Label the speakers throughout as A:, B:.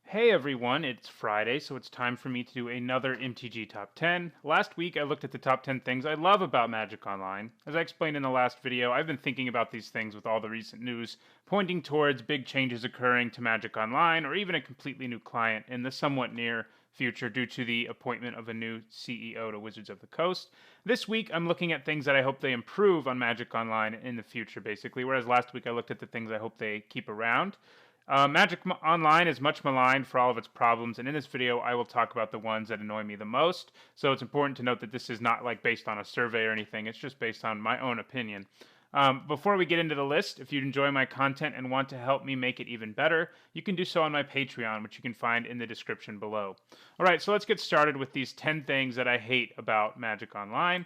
A: Hey everyone, it's Friday, so it's time for me to do another MTG Top 10. Last week I looked at the top 10 things I love about Magic Online. As I explained in the last video, I've been thinking about these things with all the recent news pointing towards big changes occurring to Magic Online or even a completely new client in the somewhat near future due to the appointment of a new CEO to Wizards of the Coast. This week I'm looking at things that I hope they improve on Magic Online in the future, basically, whereas last week I looked at the things I hope they keep around. Magic Online is much maligned for all of its problems, and in this video I will talk about the ones that annoy me the most. So it's important to note that this is not like based on a survey or anything, it's just based on my own opinion. Before we get into the list, if you enjoy my content and want to help me make it even better, you can do so on my Patreon, which you can find in the description below. Alright, so let's get started with these 10 things that I hate about Magic Online.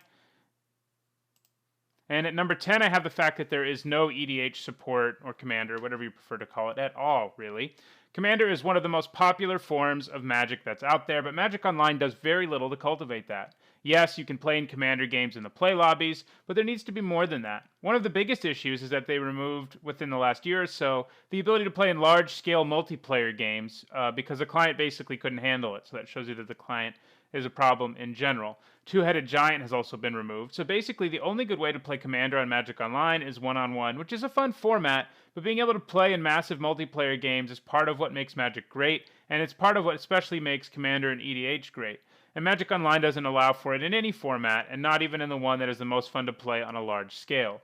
A: And at number 10, I have the fact that there is no EDH support or Commander, whatever you prefer to call it, at all, really. Commander is one of the most popular forms of Magic that's out there, but Magic Online does very little to cultivate that. Yes, you can play in Commander games in the play lobbies, but there needs to be more than that. One of the biggest issues is that they removed, within the last year or so, the ability to play in large-scale multiplayer games because the client basically couldn't handle it. So that shows you that the client is a problem in general. Two-Headed Giant has also been removed. So basically, the only good way to play Commander on Magic Online is one-on-one, which is a fun format, but being able to play in massive multiplayer games is part of what makes Magic great, and it's part of what especially makes Commander and EDH great. And Magic Online doesn't allow for it in any format, and not even in the one that is the most fun to play on a large scale.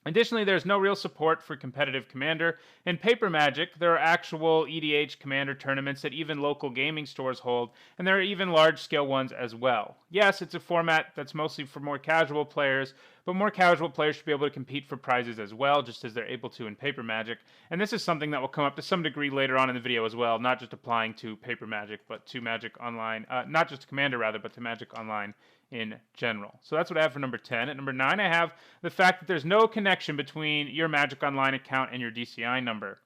A: Additionally, there's no real support for competitive Commander. In Paper Magic, there are actual EDH Commander tournaments that even local gaming stores hold, and there are even large-scale ones as well. Yes, it's a format that's mostly for more casual players, but more casual players should be able to compete for prizes as well, just as they're able to in Paper Magic. And this is something that will come up to some degree later on in the video as well, not just applying to Paper Magic, but to Magic Online, not just to Commander rather, but to Magic Online in general. So that's what I have for number 10. At number 9, I have the fact that there's no connection between your Magic Online account and your DCI number.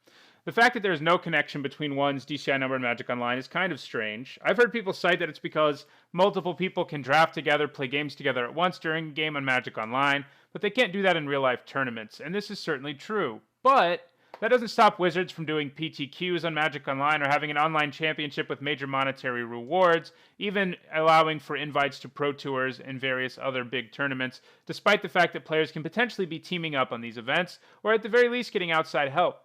A: The fact that there's no connection between one's DCI number and Magic Online is kind of strange. I've heard people cite that it's because multiple people can draft together, play games together at once during a game on Magic Online, but they can't do that in real-life tournaments, and this is certainly true. But that doesn't stop Wizards from doing PTQs on Magic Online or having an online championship with major monetary rewards, even allowing for invites to Pro Tours and various other big tournaments, despite the fact that players can potentially be teaming up on these events, or at the very least getting outside help.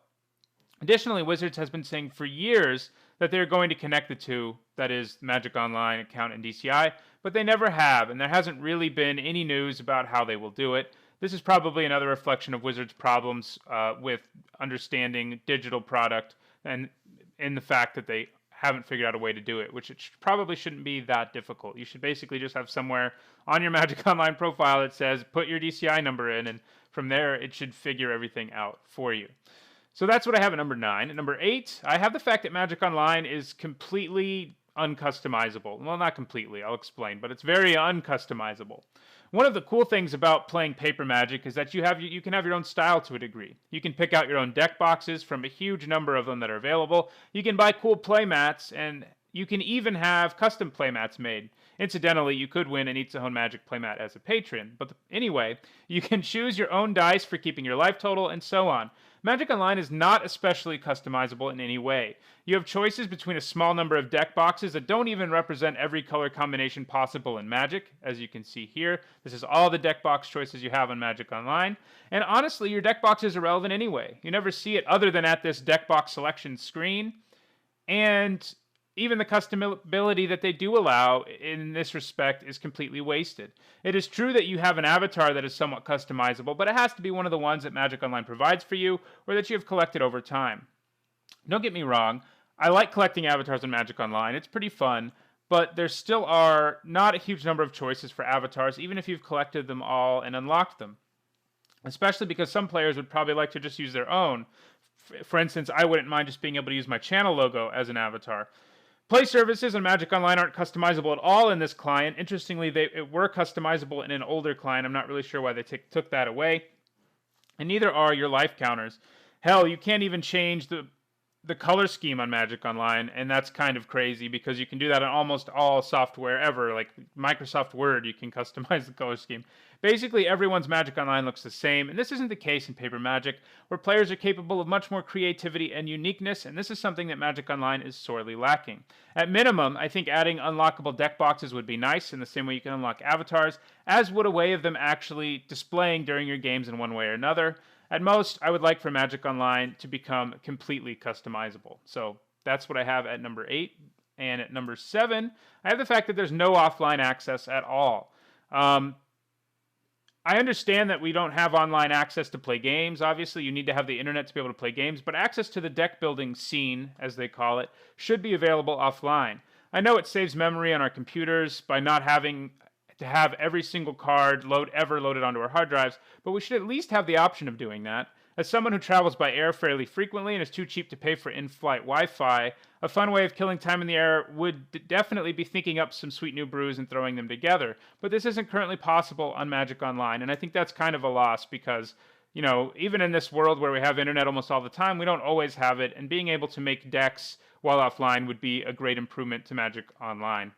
A: Additionally, Wizards has been saying for years that they're going to connect the two, that is, Magic Online account and DCI, but they never have, and there hasn't really been any news about how they will do it. This is probably another reflection of Wizards' problems with understanding digital product and in the fact that they haven't figured out a way to do it, which probably shouldn't be that difficult. You should basically just have somewhere on your Magic Online profile that says put your DCI number in, and from there it should figure everything out for you. So that's what I have at number 9. At number 8, I have the fact that Magic Online is completely uncustomizable. Well, not completely, I'll explain, but it's very uncustomizable. One of the cool things about playing Paper Magic is that you can have your own style to a degree. You can pick out your own deck boxes from a huge number of them that are available. You can buy cool play mats, and you can even have custom playmats made. Incidentally, you could win an Eats a Home Magic playmat as a patron, but anyway, you can choose your own dice for keeping your life total, and so on. Magic Online is not especially customizable in any way. You have choices between a small number of deck boxes that don't even represent every color combination possible in Magic, as you can see here. This is all the deck box choices you have on Magic Online. And honestly, your deck box is irrelevant anyway. You never see it other than at this deck box selection screen. And even the customability that they do allow in this respect is completely wasted. It is true that you have an avatar that is somewhat customizable, but it has to be one of the ones that Magic Online provides for you or that you have collected over time. Don't get me wrong, I like collecting avatars on Magic Online. It's pretty fun, but there still are not a huge number of choices for avatars, even if you've collected them all and unlocked them. Especially because some players would probably like to just use their own. For instance, I wouldn't mind just being able to use my channel logo as an avatar. Play services on Magic Online aren't customizable at all in this client. Interestingly, they were customizable in an older client. I'm not really sure why they took that away. And neither are your life counters. Hell, you can't even change the the color scheme on Magic Online, and that's kind of crazy because you can do that on almost all software ever. Like Microsoft Word, you can customize the color scheme. Basically, everyone's Magic Online looks the same, and this isn't the case in Paper Magic, where players are capable of much more creativity and uniqueness, and this is something that Magic Online is sorely lacking. At minimum, I think adding unlockable deck boxes would be nice, in the same way you can unlock avatars, as would a way of them actually displaying during your games in one way or another. At most, I would like for Magic Online to become completely customizable. So that's what I have at number 8. And at number 7, I have the fact that there's no offline access at all. I understand that we don't have online access to play games. Obviously, you need to have the internet to be able to play games, but access to the deck building scene, as they call it, should be available offline. I know it saves memory on our computers by not having to have every single card ever loaded onto our hard drives, but we should at least have the option of doing that. As someone who travels by air fairly frequently and is too cheap to pay for in-flight Wi-Fi, a fun way of killing time in the air would definitely be thinking up some sweet new brews and throwing them together. But this isn't currently possible on Magic Online, and I think that's kind of a loss because, even in this world where we have internet almost all the time, we don't always have it, and being able to make decks while offline would be a great improvement to Magic Online.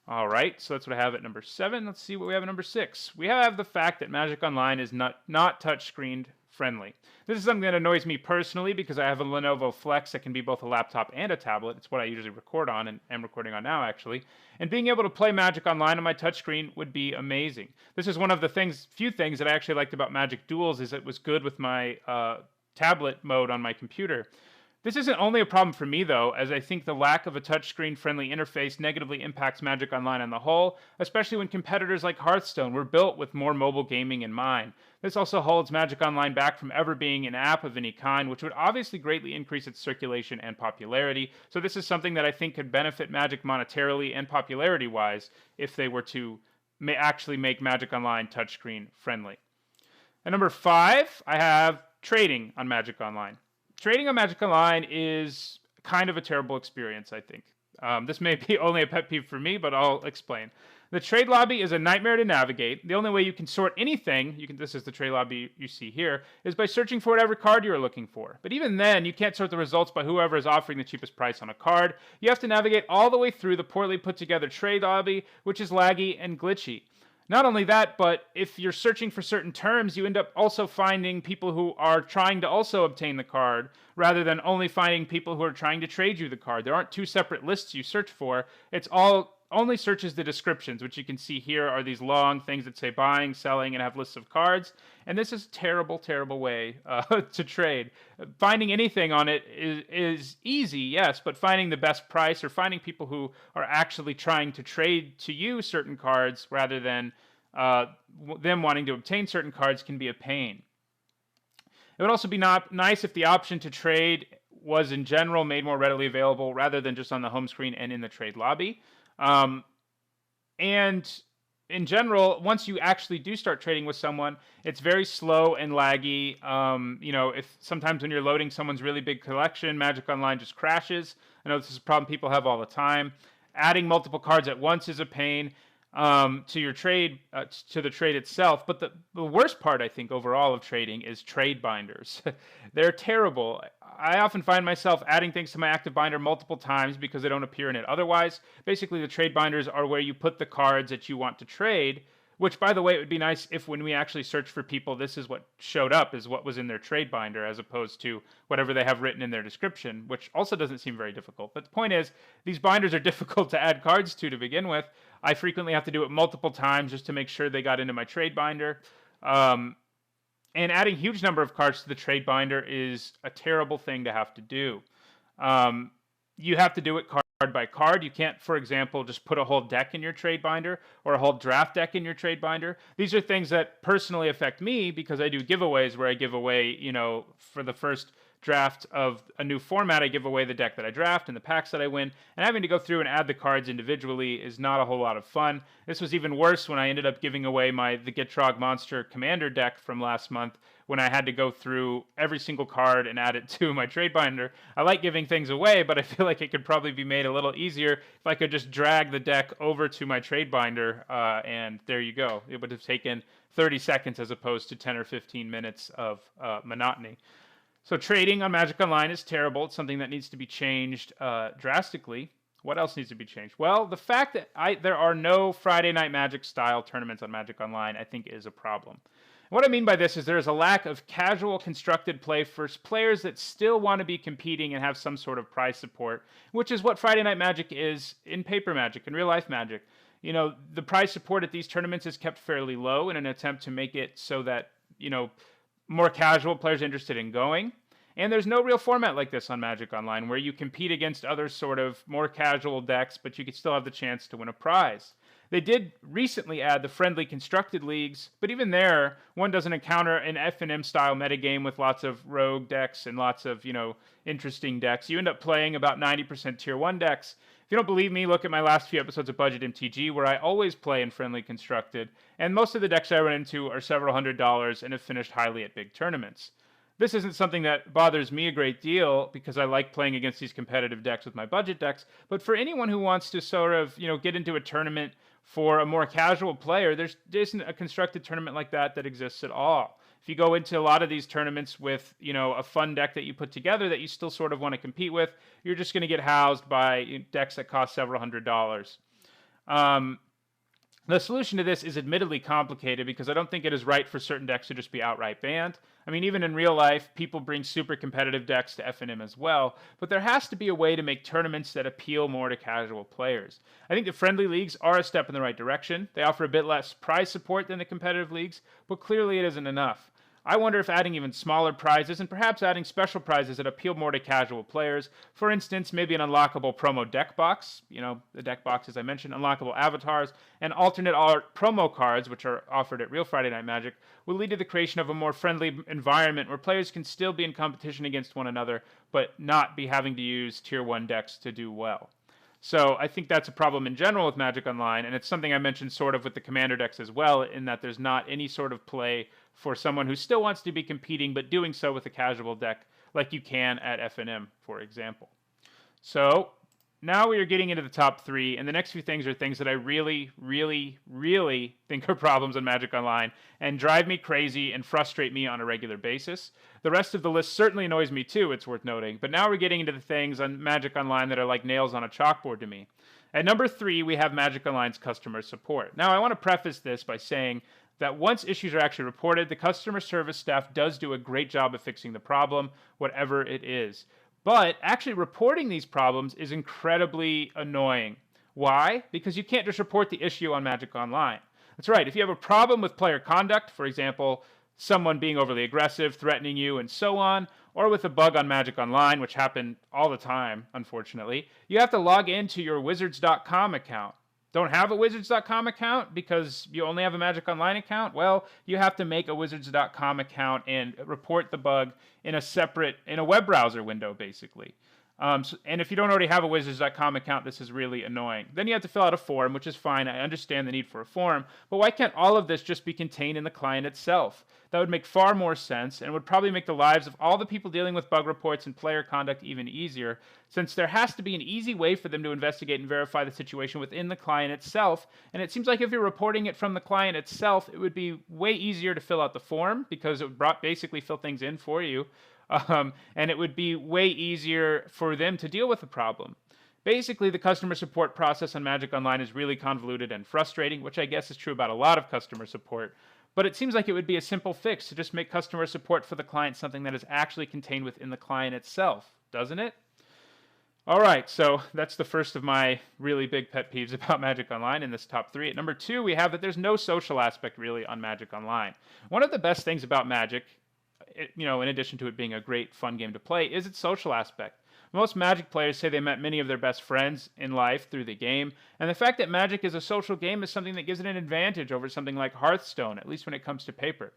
A: All right, so that's what I have at number 7. Let's see what we have at number 6. We have the fact that Magic Online is not touchscreen friendly. This is something that annoys me personally because I have a Lenovo Flex that can be both a laptop and a tablet. It's what I usually record on and am recording on now, actually. And being able to play Magic Online on my touchscreen would be amazing. This is one of the few things that I actually liked about Magic Duels is it was good with my tablet mode on my computer. This isn't only a problem for me, though, as I think the lack of a touchscreen-friendly interface negatively impacts Magic Online on the whole, especially when competitors like Hearthstone were built with more mobile gaming in mind. This also holds Magic Online back from ever being an app of any kind, which would obviously greatly increase its circulation and popularity. So this is something that I think could benefit Magic monetarily and popularity-wise if they were to actually make Magic Online touchscreen-friendly. At number 5, I have trading on Magic Online. Trading on Magic Online is kind of a terrible experience, I think. This may be only a pet peeve for me, but I'll explain. The trade lobby is a nightmare to navigate. The only way you can sort anything, this is the trade lobby you see here, is by searching for whatever card you're looking for. But even then, you can't sort the results by whoever is offering the cheapest price on a card. You have to navigate all the way through the poorly put together trade lobby, which is laggy and glitchy. Not only that, but if you're searching for certain terms, you end up also finding people who are trying to also obtain the card, rather than only finding people who are trying to trade you the card. There aren't 2 separate lists you search for. It's only searches the descriptions, which you can see here are these long things that say buying, selling, and have lists of cards. And this is a terrible, terrible way to trade. Finding anything on it is easy, yes, but finding the best price or finding people who are actually trying to trade to you certain cards rather than them wanting to obtain certain cards can be a pain. It would also be nice if the option to trade was in general made more readily available rather than just on the home screen and in the trade lobby. And in general, once you actually do start trading with someone, it's very slow and laggy. If sometimes when you're loading someone's really big collection, Magic Online just crashes. I know this is a problem people have all the time. Adding multiple cards at once is a pain to your trade, to the trade itself. But the worst part, I think, overall of trading is trade binders. They're terrible. I often find myself adding things to my active binder multiple times because they don't appear in it otherwise. Basically, the trade binders are where you put the cards that you want to trade, which, by the way, it would be nice if when we actually search for people, this is what showed up, is what was in their trade binder, as opposed to whatever they have written in their description, which also doesn't seem very difficult. But the point is, these binders are difficult to add cards to begin with. I frequently have to do it multiple times just to make sure they got into my trade binder. And adding huge number of cards to the trade binder is a terrible thing to have to do. You have to do it card by card. You can't, for example, just put a whole deck in your trade binder or a whole draft deck in your trade binder. These are things that personally affect me because I do giveaways where I give away, for the first draft of a new format, I give away the deck that I draft and the packs that I win, and having to go through and add the cards individually is not a whole lot of fun. This was even worse when I ended up giving away the Gitrog Monster Commander deck from last month when I had to go through every single card and add it to my trade binder. I like giving things away, but I feel like it could probably be made a little easier if I could just drag the deck over to my trade binder, and there you go. It would have taken 30 seconds as opposed to 10 or 15 minutes of monotony. So trading on Magic Online is terrible. It's something that needs to be changed drastically. What else needs to be changed? Well, the fact that there are no Friday Night Magic style tournaments on Magic Online, I think, is a problem. What I mean by this is there is a lack of casual constructed play for players that still want to be competing and have some sort of prize support, which is what Friday Night Magic is in paper Magic, in real life Magic. You know, the prize support at these tournaments is kept fairly low in an attempt to make it so that, you know, more casual players are interested in going. And there's no real format like this on Magic Online where you compete against other sort of more casual decks, but you could still have the chance to win a prize. They did recently add the friendly constructed leagues, but even there, one doesn't encounter an FNM style metagame with lots of rogue decks and lots of, you know, interesting decks. You end up playing about 90% tier 1 decks. If you don't believe me, look at my last few episodes of Budget MTG, where I always play in friendly constructed, and most of the decks I run into are several $100s and have finished highly at big tournaments. This isn't something that bothers me a great deal because I like playing against these competitive decks with my budget decks, but for anyone who wants to sort of, you know, get into a tournament for a more casual player, there isn't a constructed tournament like that exists at all. If you go into a lot of these tournaments with, you know, a fun deck that you put together that you still sort of want to compete with, you're just going to get housed by decks that cost several $100s. The solution to this is admittedly complicated because I don't think it is right for certain decks to just be outright banned. I mean, even in real life, people bring super competitive decks to FNM as well, but there has to be a way to make tournaments that appeal more to casual players. I think the friendly leagues are a step in the right direction. They offer a bit less prize support than the competitive leagues, but clearly it isn't enough. I wonder if adding even smaller prizes and perhaps adding special prizes that appeal more to casual players, for instance, maybe an unlockable promo deck box, you know, the deck box as I mentioned, unlockable avatars, and alternate art promo cards, which are offered at Real Friday Night Magic, will lead to the creation of a more friendly environment where players can still be in competition against one another, but not be having to use tier 1 decks to do well. So I think that's a problem in general with Magic Online, and it's something I mentioned sort of with the Commander decks as well, in that there's not any sort of play for someone who still wants to be competing, but doing so with a casual deck like you can at FNM, for example. So now we are getting into the top 3, and the next few things are things that I really, really, really think are problems in Magic Online and drive me crazy and frustrate me on a regular basis. The rest of the list certainly annoys me too, it's worth noting, but now we're getting into the things on Magic Online that are like nails on a chalkboard to me. At number 3, we have Magic Online's customer support. Now, I want to preface this by saying that once issues are actually reported, the customer service staff does do a great job of fixing the problem, whatever it is. But actually reporting these problems is incredibly annoying. Why? Because you can't just report the issue on Magic Online. That's right, if you have a problem with player conduct, for example, someone being overly aggressive, threatening you, and so on, or with a bug on Magic Online, which happen all the time, unfortunately, you have to log into your Wizards.com account. Don't have a Wizards.com account because you only have a Magic Online account? Well, you have to make a Wizards.com account and report the bug in a web browser window, basically. And if you don't already have a Wizards.com account, this is really annoying. Then you have to fill out a form, which is fine. I understand the need for a form. But why can't all of this just be contained in the client itself? That would make far more sense and would probably make the lives of all the people dealing with bug reports and player conduct even easier, since there has to be an easy way for them to investigate and verify the situation within the client itself. And it seems like if you're reporting it from the client itself, it would be way easier to fill out the form because it would basically fill things in for you. And it would be way easier for them to deal with the problem. Basically, the customer support process on Magic Online is really convoluted and frustrating, which I guess is true about a lot of customer support. But it seems like it would be a simple fix to just make customer support for the client something that is actually contained within the client itself, doesn't it? All right, so that's the first of my really big pet peeves about Magic Online in this top 3. At number 2, we have that there's no social aspect really on Magic Online. One of the best things about Magic, in addition to it being a great fun game to play, is its social aspect. Most Magic players say they met many of their best friends in life through the game, and the fact that Magic is a social game is something that gives it an advantage over something like Hearthstone, at least when it comes to paper.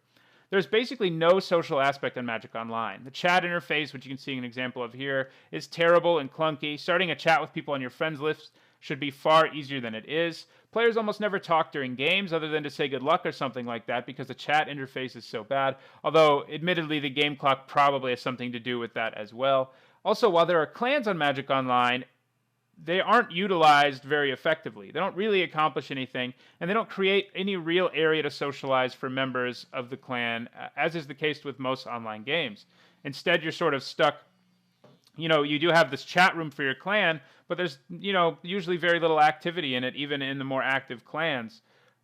A: There's basically no social aspect on Magic Online. The chat interface, which you can see an example of here, is terrible and clunky. Starting a chat with people on your friends list should be far easier than it is. Players almost never talk during games other than to say good luck or something like that because the chat interface is so bad, although admittedly the game clock probably has something to do with that as well. Also, while there are clans on Magic Online, they aren't utilized very effectively. They don't really accomplish anything, and they don't create any real area to socialize for members of the clan, as is the case with most online games. Instead, you're sort of stuck. You do have this chat room for your clan, but there's, usually very little activity in it, even in the more active clans.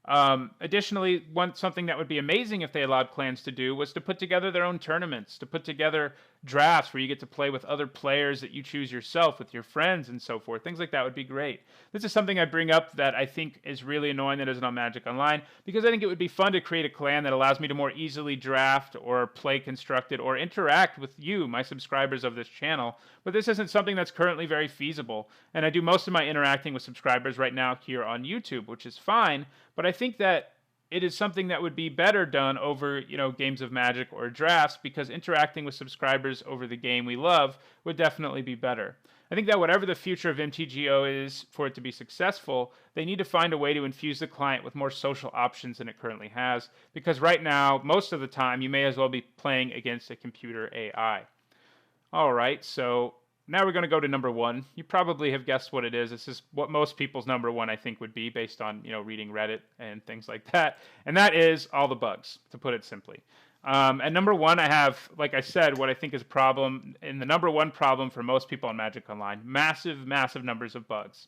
A: Additionally, something that would be amazing if they allowed clans to do was to put together their own tournaments, to put together drafts where you get to play with other players that you choose yourself, with your friends and so forth. Things like that would be great. This is something I bring up that I think is really annoying that isn't on Magic Online, because I think it would be fun to create a clan that allows me to more easily draft or play constructed or interact with you, my subscribers of this channel. But this isn't something that's currently very feasible. And I do most of my interacting with subscribers right now here on YouTube, which is fine. But I think that it is something that would be better done over, games of Magic or drafts, because interacting with subscribers over the game we love would definitely be better. I think that whatever the future of MTGO is, for it to be successful, they need to find a way to infuse the client with more social options than it currently has, because right now, most of the time, you may as well be playing against a computer AI. All right, so now we're going to go to number one. You probably have guessed what it is. This is what most people's number one, I think, would be based on, reading Reddit and things like that. And that is all the bugs, to put it simply. At number one, I have, like I said, what I think is a problem, and the number one problem for most people on Magic Online: massive, massive numbers of bugs.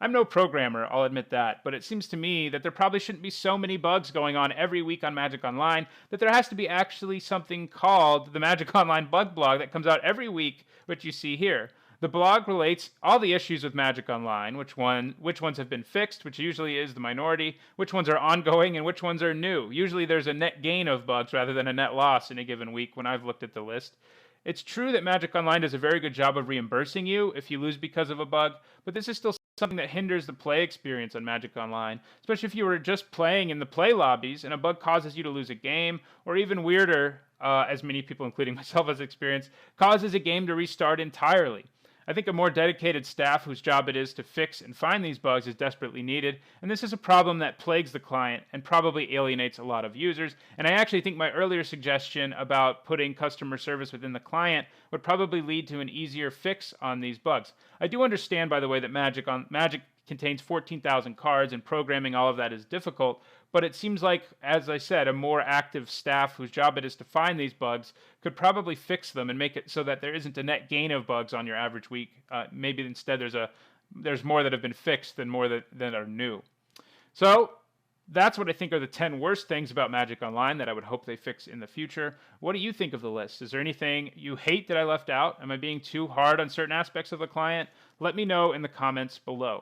A: I'm no programmer, I'll admit that, but it seems to me that there probably shouldn't be so many bugs going on every week on Magic Online, that there has to be actually something called the Magic Online Bug Blog that comes out every week, which you see here. The blog relates all the issues with Magic Online, which ones have been fixed, which usually is the minority, which ones are ongoing, and which ones are new. Usually there's a net gain of bugs rather than a net loss in a given week when I've looked at the list. It's true that Magic Online does a very good job of reimbursing you if you lose because of a bug, but this is still something that hinders the play experience on Magic Online, especially if you were just playing in the play lobbies and a bug causes you to lose a game, or even weirder, as many people, including myself, has experienced, causes a game to restart entirely. I think a more dedicated staff whose job it is to fix and find these bugs is desperately needed, and this is a problem that plagues the client and probably alienates a lot of users. And I actually think my earlier suggestion about putting customer service within the client would probably lead to an easier fix on these bugs. I do understand, by the way, that Magic contains 14,000 cards, and programming all of that is difficult, but it seems like, as I said, a more active staff whose job it is to find these bugs could probably fix them and make it so that there isn't a net gain of bugs on your average week. Maybe instead there's more that have been fixed than more that are new. So that's what I think are the 10 worst things about Magic Online that I would hope they fix in the future. What do you think of the list? Is there anything you hate that I left out? Am I being too hard on certain aspects of the client? Let me know in the comments below.